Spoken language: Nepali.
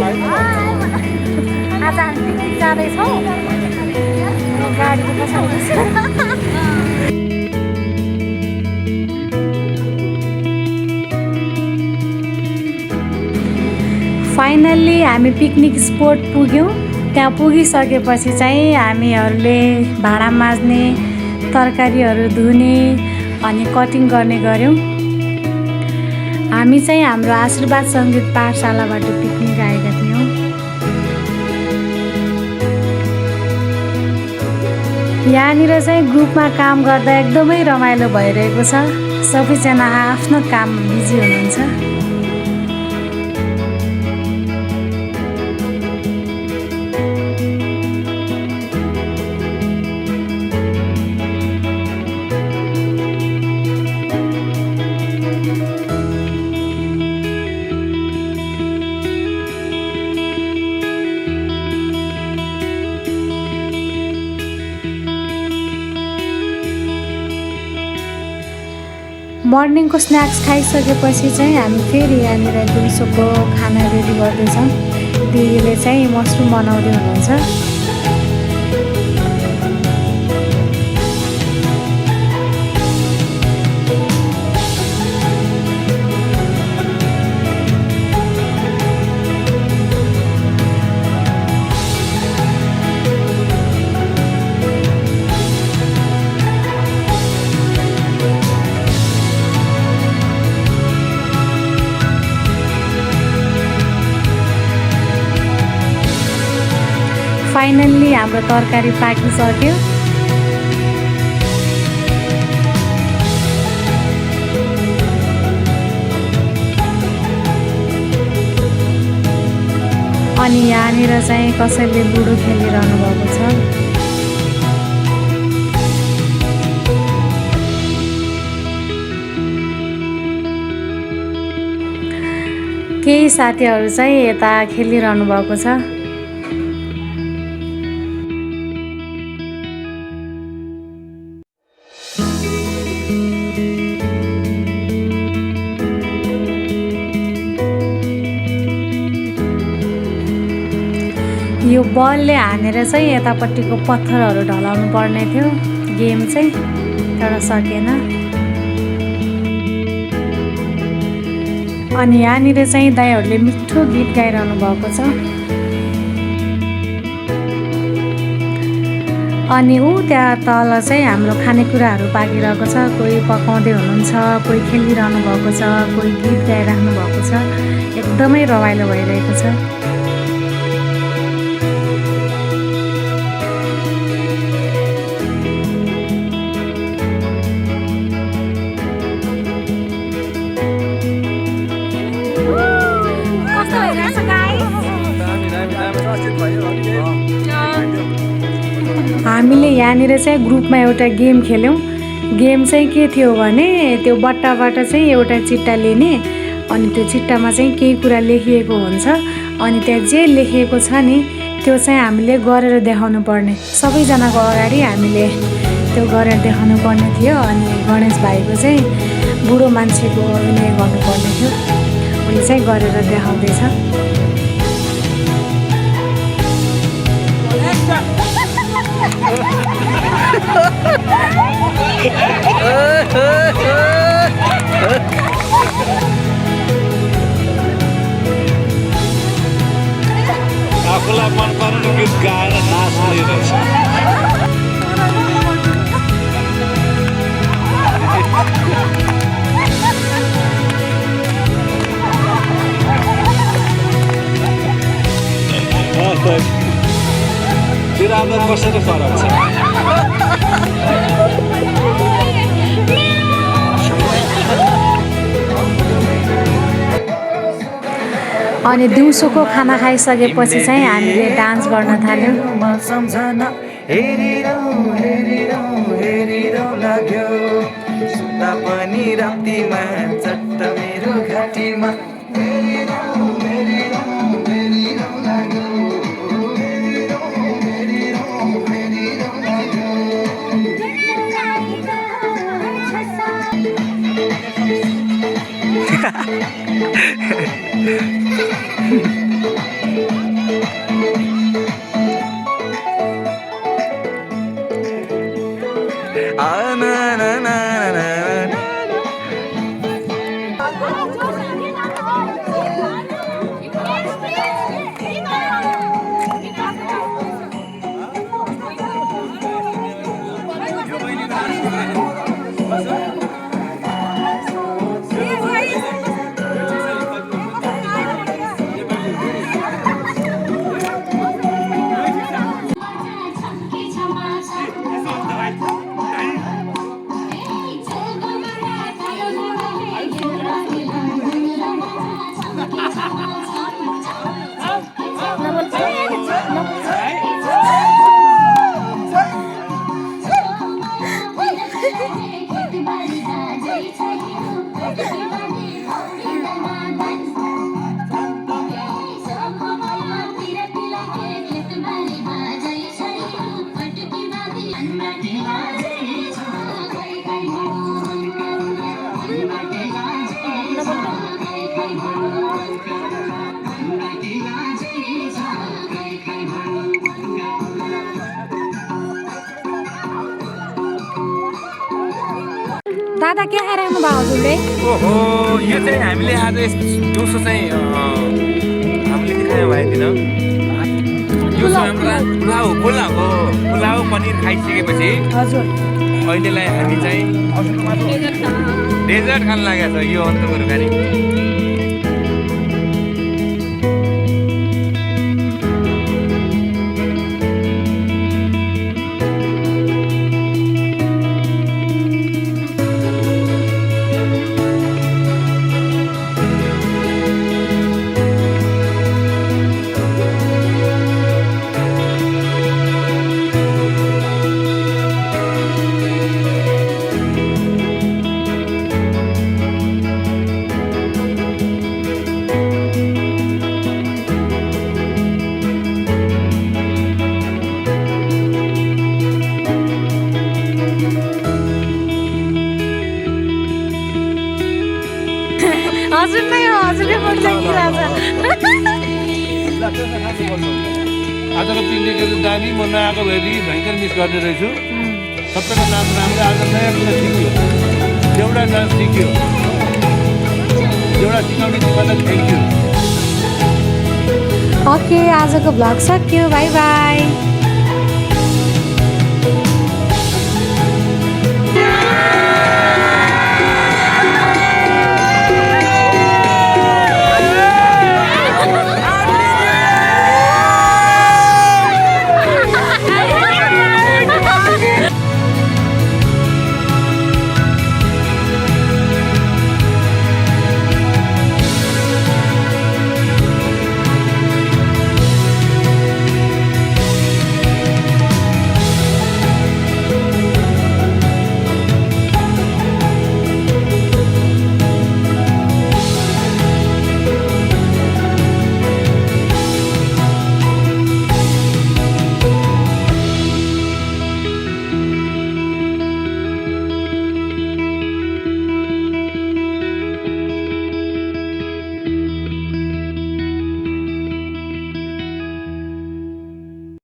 आज हामी पिकनिक जाँदैछौँ गाडीको पछाडि फाइनल्ली हामी पिकनिक स्पोट पुग्यौँ। त्यहाँ पुगिसकेपछि चाहिँ हामीहरूले भाँडा माझ्ने, तरकारीहरू धुने अनि कटिङ गर्ने गऱ्यौँ। हामी चाहिँ हाम्रो आशीर्वाद सङ्गीत पाठशालाबाट पिकनिक आएका थियौँ। यहाँनिर चाहिँ ग्रुपमा काम गर्दा एकदमै रमाइलो भइरहेको छ। सबैजना आफ्नो काम बिजी हुनुहुन्छ। मर्निङको स्न्याक्स खाइसकेपछि चाहिँ हामी फेरि यहाँनिर दिउँसोको खाना रेडी गर्दैछौँ। दिदीले चाहिँ मसरुम बनाउँदै हुनुहुन्छ। फाइनल्ली हाम्रो तरकारी पाकिसक्यो। अनि यहाँनिर चाहिँ कसैले लुडो खेलिरहनु भएको छ। केही साथीहरू चाहिँ यता खेलिरहनु भएको छ। यो बलले हानेर चाहिँ यतापट्टिको पत्थरहरू ढलाउनु पर्ने थियो। गेम चाहिँ तर सकेन। अनि यहाँनिर चाहिँ दाइहरूले मिठो गीत गाइरहनु भएको छ। अनि त्यहाँ तल चाहिँ हाम्रो खानेकुराहरू पाकिरहेको छ। कोही पकाउँदै हुनुहुन्छ, कोही खेलिरहनु भएको छ, कोही गीत गाइराख्नु भएको छ। एकदमै रमाइलो भइरहेको छ। हामीले यहाँनिर चाहिँ ग्रुपमा एउटा गेम खेल्यौँ। गेम चाहिँ के थियो भने त्यो बट्टाबाट चाहिँ एउटा चिट्टा लिने अनि त्यो चिट्टामा चाहिँ केही कुरा लेखिएको हुन्छ। अनि त्यहाँ जे लेखिएको छ नि त्यो चाहिँ हामीले गरेर देखाउनु पर्ने। सबैजनाको अगाडि हामीले त्यो गरेर देखाउनु पर्ने थियो। अनि गणेश भाइको चाहिँ बुढो मान्छेको अभिनय गर्नुपर्ने थियो। उनी चाहिँ गरेर देखाउँदैछ। आफूलाई मनपर्ने गीत गाएर नाच्ने रहेछ। बिरादर कसरी फरक छ? अनि दिउँसोको खाना खाइसकेपछि चाहिँ हामीले डान्स गर्न थाल्यौँ। दादा के खाएर आउनु भयो हजुरले? ओहो यो चाहिँ हामीले आज दिउँसो चाहिँ हामीले देखायो भएन यो चाहिँ हाम्रो पुलाउ पनिर खाइसकेपछि हजुर अहिलेलाई हामी चाहिँ डेजर्ट खान लागेको छ यो अन्तको खाने हजुर नै हो हजुरले मन लागिरहेछ आजको पिकनिक एकदम दामी म नआएको भएदेखि भयङ्कर मिस गर्ने रहेछु सबैको नाम राम्रो आज नयाँ कुरा सिक्यो एउटा डान्स सिक्यो एउटा सिकाउने तिमीलाई थ्याङ्क यू ओके आजको भ्लग सक्यो बाई बाई